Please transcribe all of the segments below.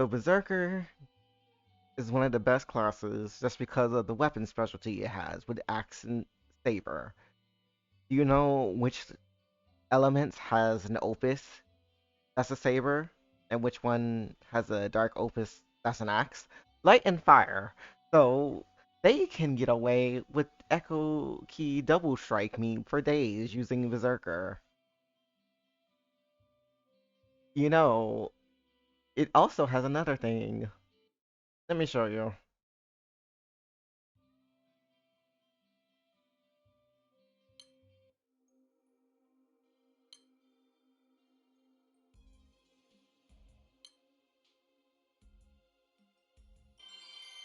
So Berserker is one of the best classes just because of the weapon specialty it has with axe and saber. Do you know which elements has an opus that's a saber, and which one has a dark opus that's an axe? Light and fire. So they can get away with Echo Key double strike me for days using Berserker. You know, it also has another thing. Let me show you.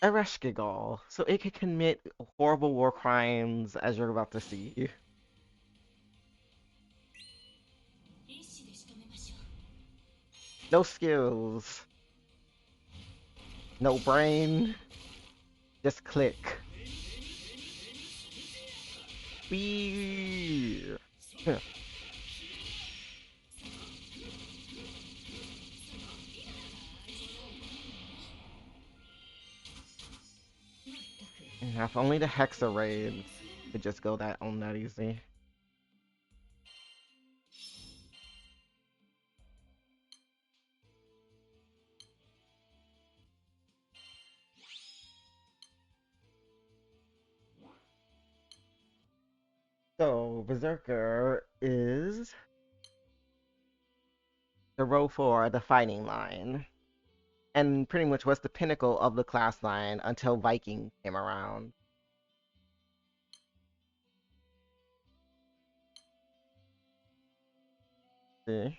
Ereshkigal. So it can commit horrible war crimes as you're about to see. No skills, no brain, just click. Wee. If only the Hexa raids could just go that easy. So Berserker is the row for the fighting line, and pretty much was the pinnacle of the class line until Viking came around. See?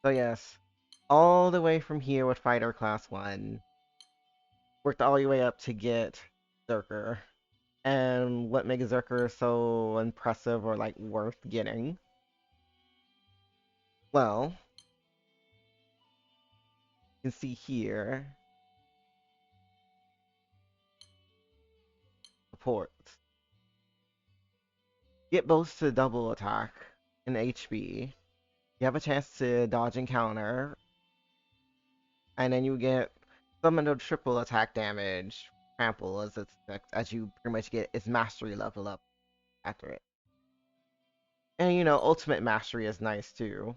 So yes, all the way from here with Fighter Class 1, worked all the way up to get Berserker. And what makes Berserker so impressive or like worth getting? Well, you can see here, reports. Get boosts to double attack and HP. You have a chance to dodge and counter, and then you get some of the triple attack damage, trample as you pretty much get its mastery level up after it. And you know, ultimate mastery is nice too.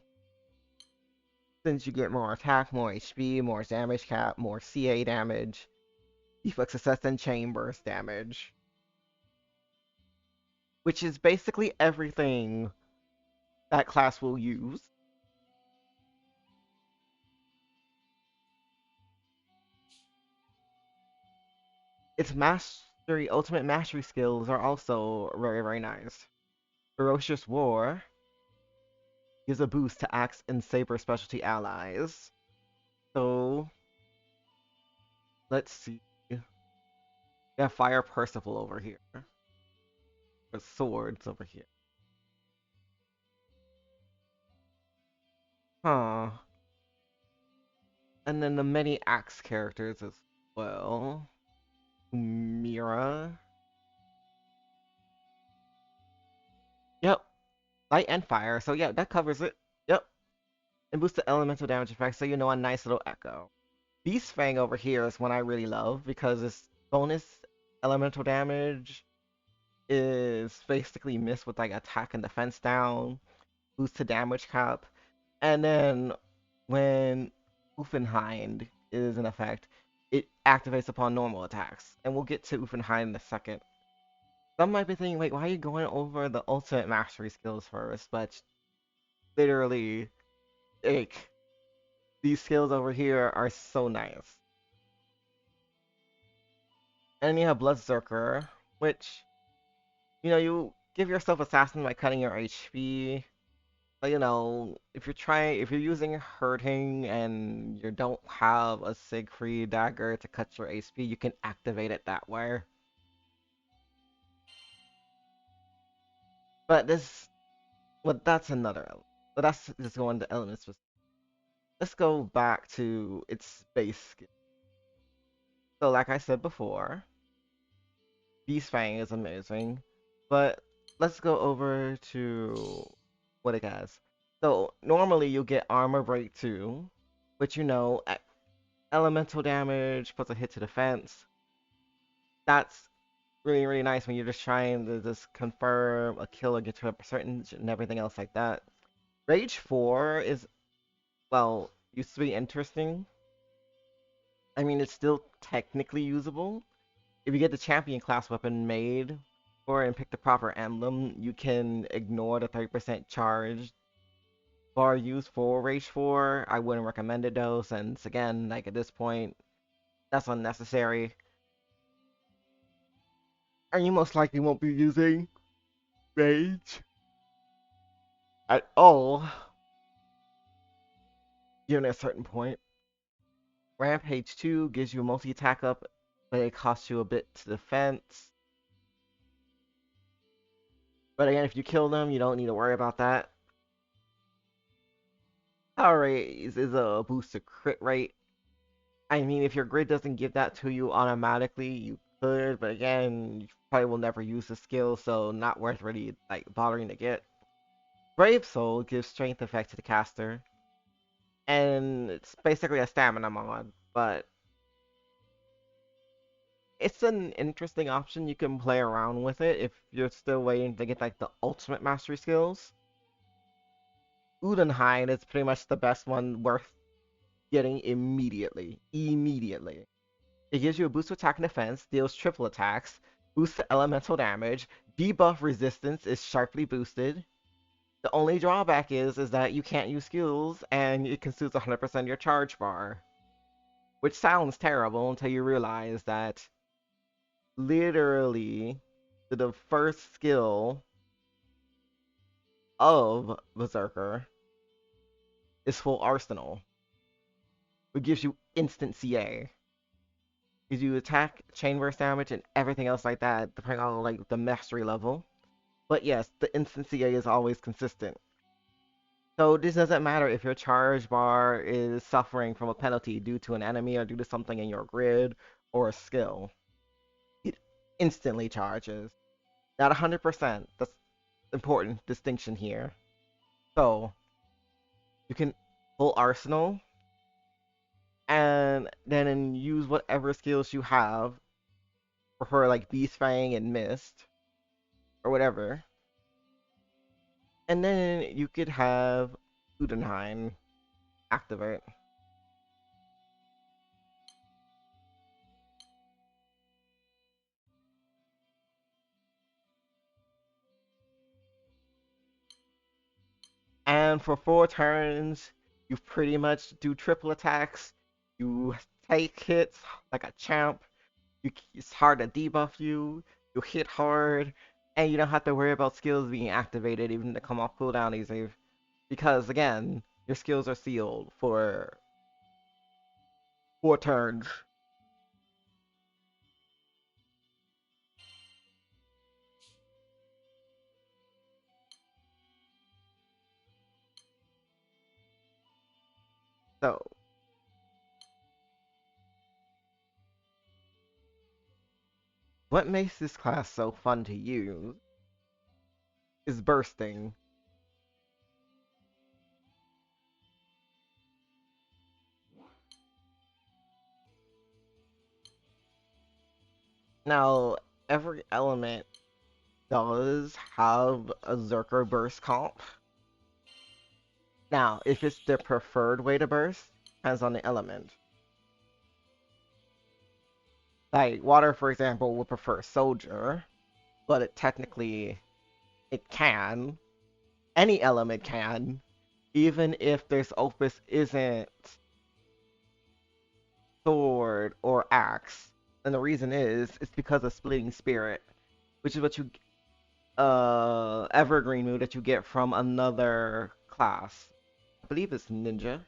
Since you get more attack, more HP, more damage cap, more CA damage, deflect success, and chain burst damage. Which is basically everything that class will use. Its mastery, ultimate mastery skills are also very, very nice. Ferocious War gives a boost to axe and saber specialty allies. So, let's see. We have Fire Percival over here. With swords over here. Huh. And then the many axe characters as well. Mira. Yep. Light and fire. So yeah, that covers it. Yep. And boost the elemental damage effect, so you know a nice little echo. Beast Fang over here is one I really love because its bonus elemental damage is basically missed with like attack and defense down, boost to damage cap, and then when Uffenhind is in effect, it activates upon normal attacks. And we'll get to Uffenhind in a second. Some might be thinking, wait, why are you going over the ultimate mastery skills first? But literally, like, these skills over here are so nice. And you have Berserker, which, you know, you give yourself assassin by cutting your HP. But, you know, if you're using hurting and you don't have a Siegfried dagger to cut your HP, you can activate it that way. But that's another element. But that's just going to elements. Let's go back to its base skill. So, like I said before, Beast Fang is amazing, but let's go over to what it has. So normally you get Armor Break 2, but elemental damage plus a hit to defense. That's really, really nice when you're just trying to just confirm a kill or get to a percentage and everything else like that. Rage 4 is, well, used to be interesting. I mean, it's still technically usable. If you get the champion class weapon made for it and pick the proper emblem, you can ignore the 30% charge bar used for Rage 4. I wouldn't recommend it though, since again, like at this point, that's unnecessary. And you most likely won't be using Rage at all, given a certain point. Rampage 2 gives you a multi-attack up, but it costs you a bit to defense. But again, if you kill them, you don't need to worry about that. Power raise is a boost to crit rate. I mean, if your grid doesn't give that to you automatically, you could, but again, you probably will never use the skill, so not worth really like bothering to get. Brave Soul gives strength effect to the caster, and it's basically a stamina mod, but it's an interesting option. You can play around with it if you're still waiting to get like the ultimate mastery skills. Udenhide is pretty much the best one worth getting immediately. Immediately. It gives you a boost to attack and defense, deals triple attacks, boosts to elemental damage, debuff resistance is sharply boosted. The only drawback is that you can't use skills and it consumes 100% of your charge bar. Which sounds terrible until you realize that literally the first skill of Berserker is full arsenal, which gives you instant CA. Gives you attack, chain burst damage, and everything else like that, depending on like the mastery level. But yes, the instant CA is always consistent. So this doesn't matter if your charge bar is suffering from a penalty due to an enemy or due to something in your grid or a skill. It instantly charges. Not 100%. That's important distinction here. So you can full arsenal and then use whatever skills you have for her like Beast Fang and Mist or whatever. And then you could have Udenheim activate. And for 4 turns, you pretty much do triple attacks. You take hits like a champ. It's hard to debuff you. You hit hard, and you don't have to worry about skills being activated even to come off cooldown easy. Because again, your skills are sealed for 4 turns. So, what makes this class so fun to use is bursting. Now, every element does have a Zerker burst comp. Now, if it's the preferred way to burst, depends on the element. Like, water, for example, would prefer soldier, but it can. Any element can, even if this opus isn't sword or axe. And the reason is, it's because of splitting spirit, which is what you evergreen move that you get from another class. I believe it's ninja.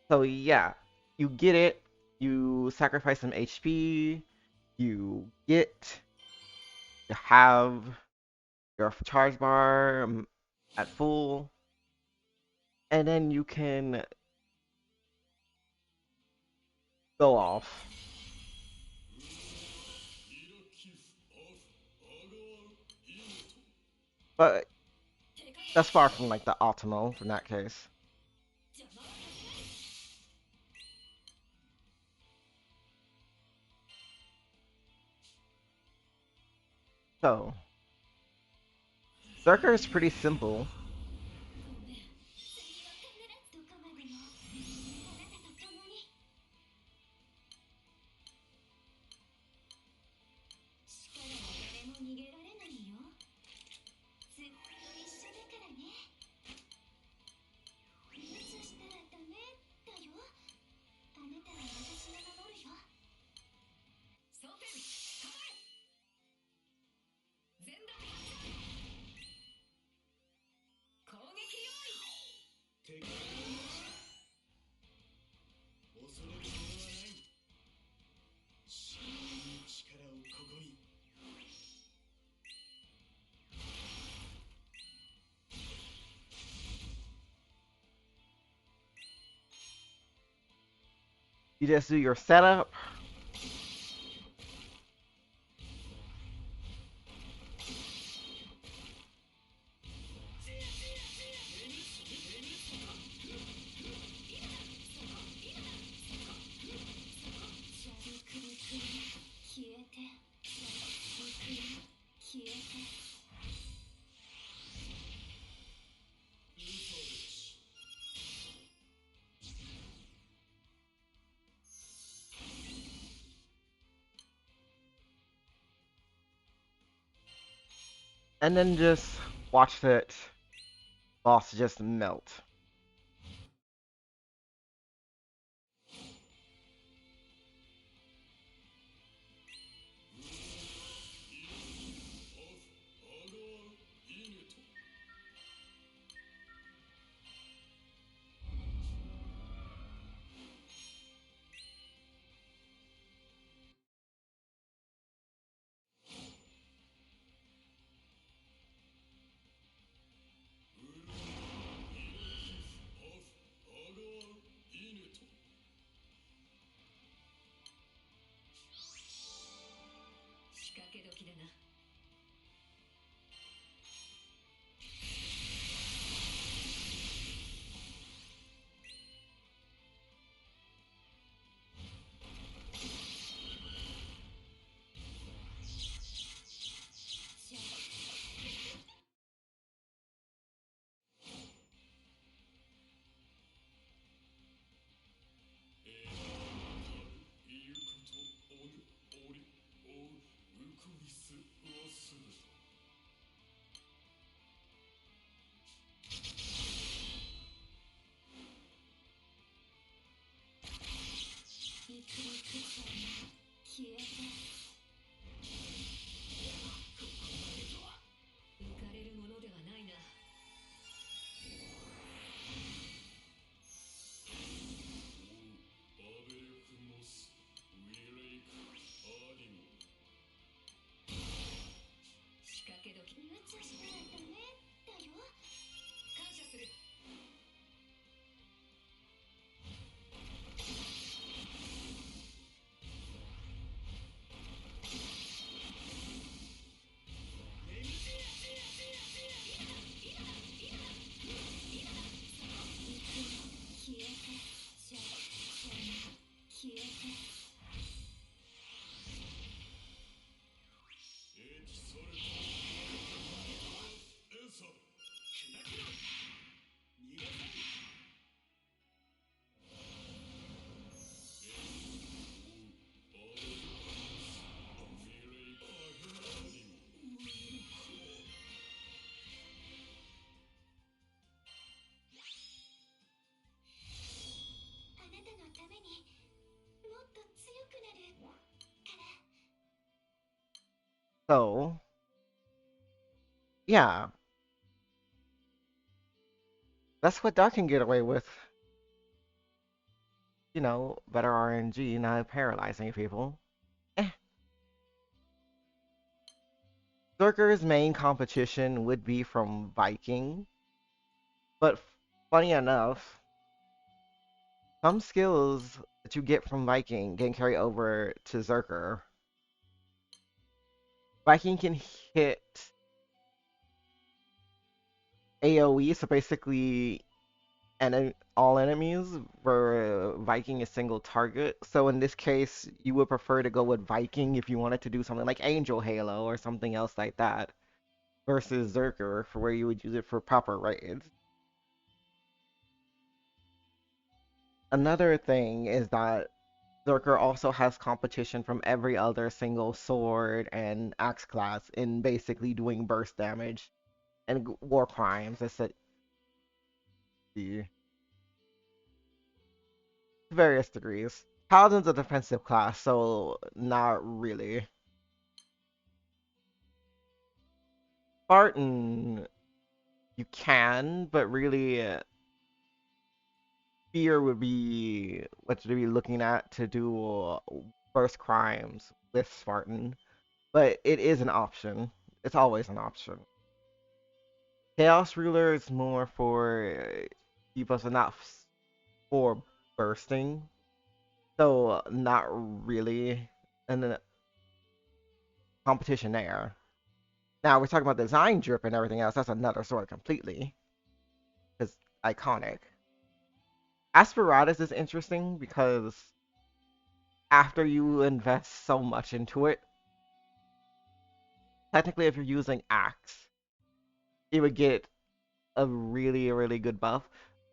So yeah, you get it, you sacrifice some HP, you get to have your charge bar at full, and then you can go off. But that's far from like the optimal in that case. So, Berserker is pretty simple. You just do your setup. And then just watch that boss just melt. So, yeah, that's what Doc can get away with. You know, better RNG, not paralyzing people. Eh. Berserker's main competition would be from Viking, but funny enough, some skills that you get from Viking can carry over to Zerker. Viking can hit AoE, so basically and all enemies, where Viking is single target. So in this case, you would prefer to go with Viking if you wanted to do something like Angel Halo or something else like that, versus Zerker for where you would use it for proper raids. Another thing is that Zerker also has competition from every other single sword and axe class in basically doing burst damage and war crimes. That's it. To various degrees. Paladin's a defensive class, so not really. Spartan, you can, but really, fear would be what you'd be looking at to do burst crimes with Spartan, but it is an option. It's always an option. Chaos Ruler is more for people, so not for bursting, so not really an competition there. Now we're talking about design drip and everything else. That's another sword completely. It's iconic. Asperatus is interesting because after you invest so much into it, technically if you're using Axe, it would get a really good buff.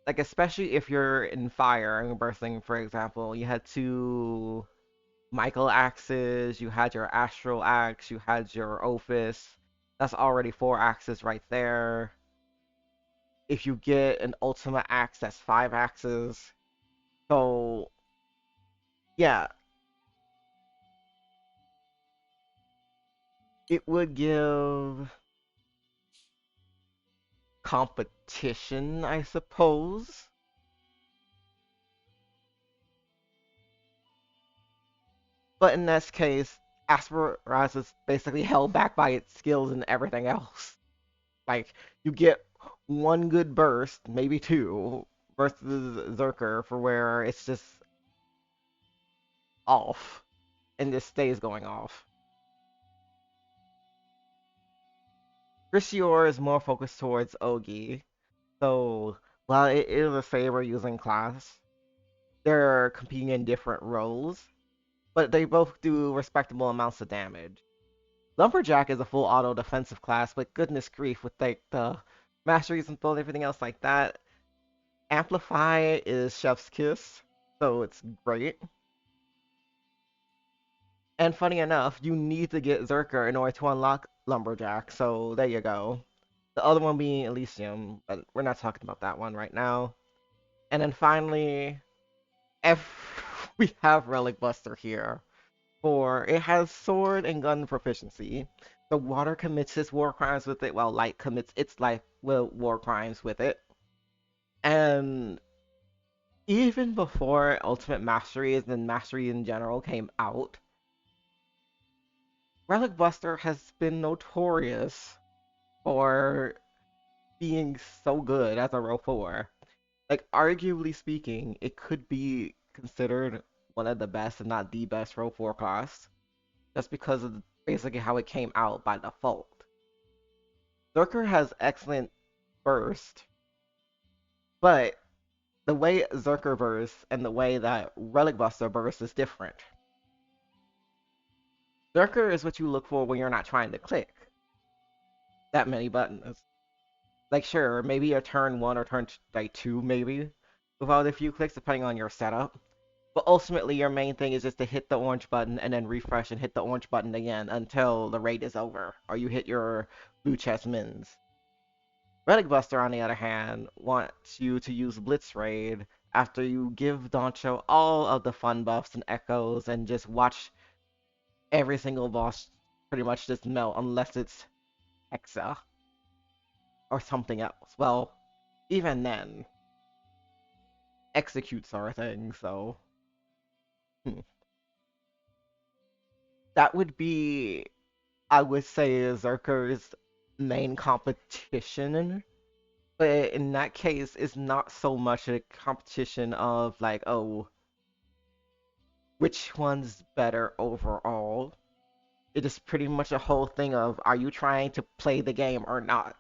Like especially if you're in fire and bursting, for example, you had two Michael axes, you had your Astral axe, you had your Ophis. That's already four axes right there. If you get an Ultimate axe, that's five axes. So yeah, it would give competition, I suppose. But in this case, Asperas is basically held back by its skills and everything else. Like, you get one good burst, maybe two, versus Zerker for where it's just off and just stays going off. Krishior is more focused towards Ogi. So, while it is a saber using class, they're competing in different roles, but they both do respectable amounts of damage. Lumberjack is a full auto defensive class, but goodness grief, with like the masteries and build everything else like that. Amplify is Chef's Kiss, so it's great. And funny enough, you need to get Zerker in order to unlock Lumberjack, so there you go. The other one being Elysium, but we're not talking about that one right now. And then finally, we have Relic Buster here. For it has sword and gun proficiency. The water commits its war crimes with it, while light commits its life war crimes with it. And even before Ultimate Masteries and Mastery in general came out, Relic Buster has been notorious for being so good as a row 4. Like, arguably speaking, it could be considered one of the best, if not the best, row 4 class, just because of basically how it came out by default. Zerker has excellent burst, but the way Zerker bursts and the way that Relic Buster bursts is different. Zerker is what you look for when you're not trying to click that many buttons. Like, sure, maybe a turn 1 or turn like 2, maybe, without a few clicks, depending on your setup. But ultimately, your main thing is just to hit the orange button and then refresh and hit the orange button again until the raid is over, or you hit your blue chest mins. Relic Buster, on the other hand, wants you to use Blitz Raid after you give Doncho all of the fun buffs and echoes and just watch every single boss pretty much just melt unless it's Hexa or something else. Well, even then, executes are a thing, so hmm. That would be, I would say, Zerker's main competition. But in that case, it's not so much a competition of like, oh, which one's better overall. It is pretty much a whole thing of, are you trying to play the game or not?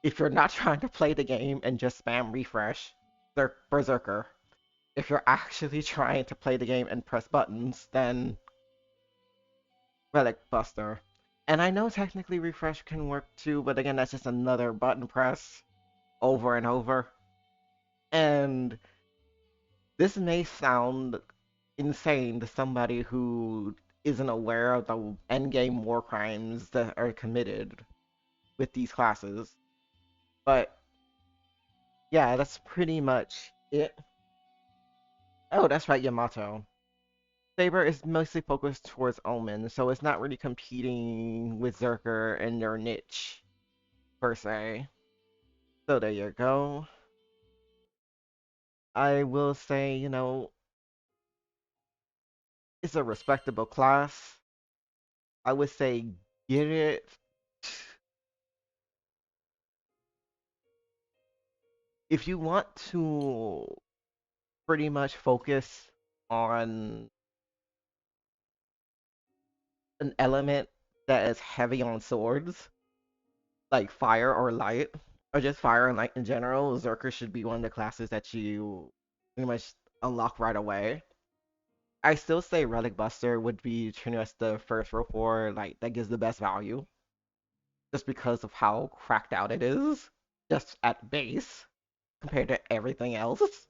If you're not trying to play the game and just spam refresh, Berserker. If you're actually trying to play the game and press buttons, then Relic Buster. And I know technically refresh can work too, but again, that's just another button press over and over. And this may sound insane to somebody who isn't aware of the endgame war crimes that are committed with these classes. But yeah, that's pretty much it. Oh, that's right, Yamato. Saber is mostly focused towards Omen, so it's not really competing with Zerker in their niche, per se. So there you go. I will say, it's a respectable class. I would say get it if you want to pretty much focus on an element that is heavy on swords, like fire or light, or just fire and light in general. Zerker should be one of the classes that you pretty much unlock right away. I still say Relic Buster would be pretty much the first row for like that gives the best value, just because of how cracked out it is, just at base compared to everything else.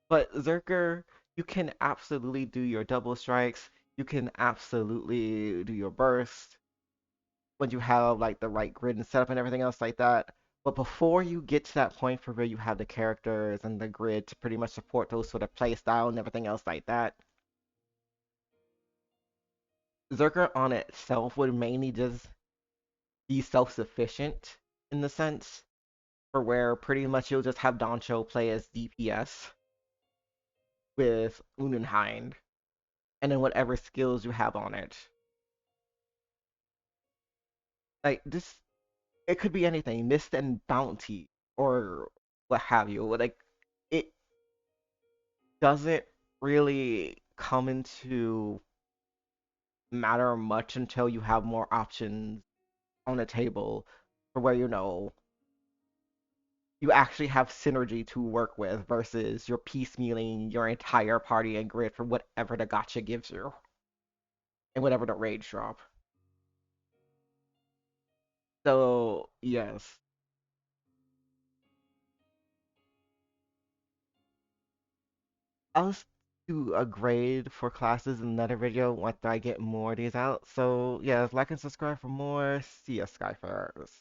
But Zerker, you can absolutely do your double strikes. You can absolutely do your burst when you have like the right grid and setup and everything else like that. But before you get to that point for where you have the characters and the grid to pretty much support those sort of play style and everything else like that, Zerker on itself would mainly just be self-sufficient in the sense for where pretty much you'll just have Doncho play as DPS with Unenhind, and then whatever skills you have on it. Like this, it could be anything, Mist and Bounty, or what have you. Like it doesn't really come into matter much until you have more options on the table for where you actually have synergy to work with versus you're piecemealing your entire party and grid for whatever the gotcha gives you and whatever the rage drop. So yes, I'll do a grade for classes in another video once I get more of these out. So yeah, like and subscribe for more. See ya, Skyfarers.